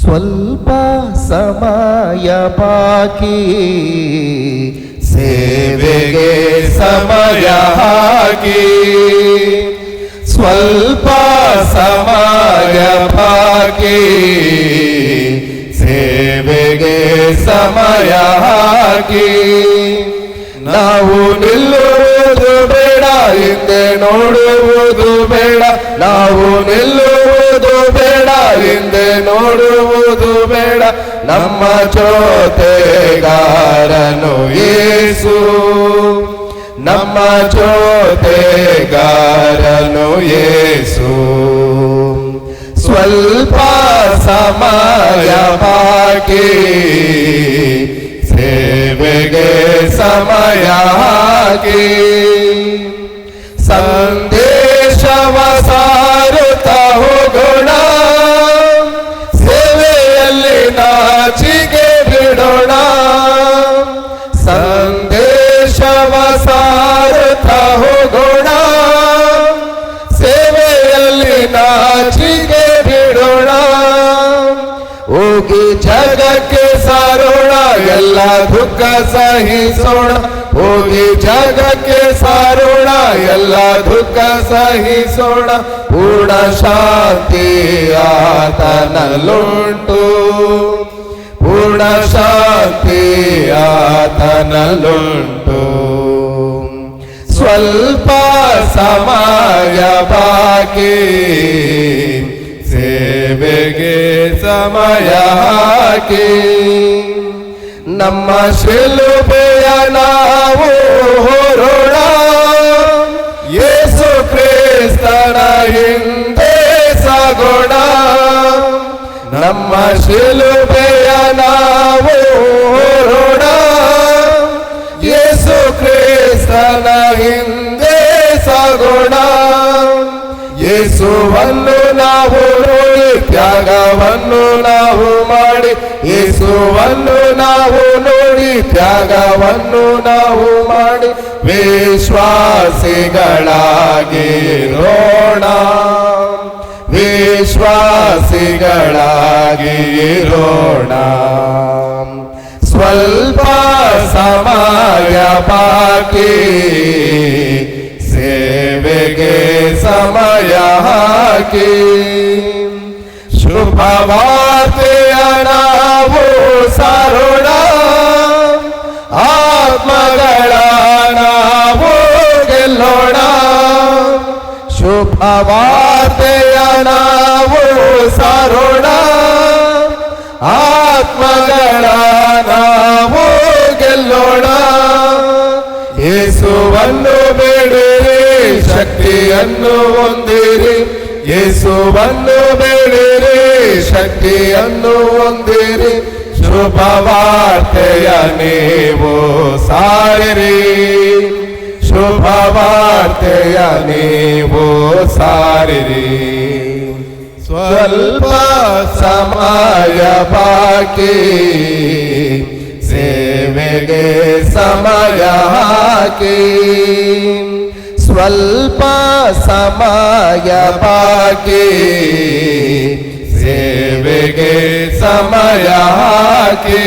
ಸ್ವಲ್ಪ ಸಮಯ ಬಾಕಿ ಸೇವೆಗೆ ಸಮಯ ಹಾಕಿ, ಸ್ವಲ್ಪ ಸಮಯ ಬಾಕಿ ಸೇವೆಗೆ ಸಮಯ ಹಾಕಿ. ನಾವು ನಿಲ್ಲುವುದು ಬೇಡ, ಹಿಂದೆ ನೋಡುವುದು ಬೇಡ. ನಾವು ನಿಲ್ಲುವುದು ಬೇಡ, ಹಿಂದೆ ನೋಡುವುದು ಬೇಡ. ನಮ್ಮ ಜೊತೆಗಾರನು ಯೇಸು, ನಮ್ಮ ಜೊತೆಗಾರನು ಯೇಸು. ಸ್ವಲ್ಪ ಸಮಯ ಬಾಕಿ ಸೇವೆಗೆ ಸಮಯ ಹಾಕಿ, ಸಂದೇಶವ ಸಾರುತ್ತಾ ಹೋಗೋಣ, ಸೇವೆಯಲ್ಲಿ ನಾಚಿಕೆ ಬಿಡೋಣ. ಸಂದೇಶವ ಸಾರುತ್ತಾ ಹೋಗೋಣ, ಸೇವೆಯಲ್ಲಿ ನಾಚಿಕೆ ಬಿಡೋಣ. ಹೋಗಿ ಜಗಕ್ಕೆ ಸಾರೋಣ, ಎಲ್ಲ ದುಃಖ ಸಹಿಸೋಣ. ಹೋಗಿ ಜಗಕ್ಕೆ ಸಾರೋಣ, ಎಲ್ಲ ದುಃಖ ಸಹಿಸೋಣ. ಪೂರ್ಣ ಶಾಂತಿ ಆತನಲ್ಲುಂಟು, ಪೂರ್ಣ ಶಾಂತಿ ಆತನಲ್ಲುಂಟು. ಸ್ವಲ್ಪ ಸಮಯ ಬಾಕಿ ಸೇವೆಗೆ ಸಮಯ ಹಾಕಿ. ನಮ್ಮ ಶಿಲುಬೆಯ ನಾವು ಹೊರೋಣ, ಯೇಸು ಕ್ರಿಸ್ತನ ಹಿಂದೆ ಸಾಗೋಣ. ನಮ್ಮ ಶಿಲುಬೆಯ ನಾವು ಹೊರೋಣ, ಯೇಸು ಕ್ರಿಸ್ತನ ಹಿಂದೆ ಸಾಗೋಣ. ಯೇಸುವನ್ನು ನಾವು ನೋಡಿ, ತ್ಯಾಗವನ್ನು ನಾವು ಮಾಡಿ. ಯೇಸುವನ್ನು ನಾವು ನೋಡಿ, ತ್ಯಾಗವನ್ನು ನಾವು ಮಾಡಿ. ವಿಶ್ವಾಸಿಗಳಾಗಿರೋಣ, ವಿಶ್ವಾಸಿಗಳಾಗಿರೋಣ. ಸ್ವಲ್ಪ ಸಮಯ ಬಾಕಿ ಸೇವೆಗೆ ಸಮಯ ಹಾಕಿ. ಶುಭ ವಾರ್ತೆಯ ನಾವು ಸಾರೋಣ, ಆತ್ಮಗಳ ನಾವು ಗೆಲ್ಲೋಣ. ಶುಭ ವಾರ್ತೆಯ ನಾವು ಸಾರೋಣ, ಆತ್ಮಗಳ ನಾವು ಗೆಲ್ಲೋಣ. ಯೇಸುವನ್ನು ಬೇಡಿರಿ, ಶಕ್ತಿಯನ್ನು ಹೊಂದಿರಿ. ಯೇಸುವನ್ನು ಬೇಡಿರಿ, ಶಕ್ತಿಯನ್ನು ಹೊಂದಿರಿ. ಶುಭ ವಾರ್ತೆಯ ನೀವು ಸಾರಿರಿ, ಶುಭ ವಾರ್ತೆಯ ನೀವು ಸಾರಿರಿ. ಸ್ವಲ್ಪ ಸಮಯ ಬಾಕಿ ಸೇವೆಗೆ ಸಮಯ ಹಾಕಿ. ಸ್ವಲ್ಪ ಸಮಯ ಬಾಕಿ ಸೇವೆಗೆ ಸಮಯ ಹಾಕಿ.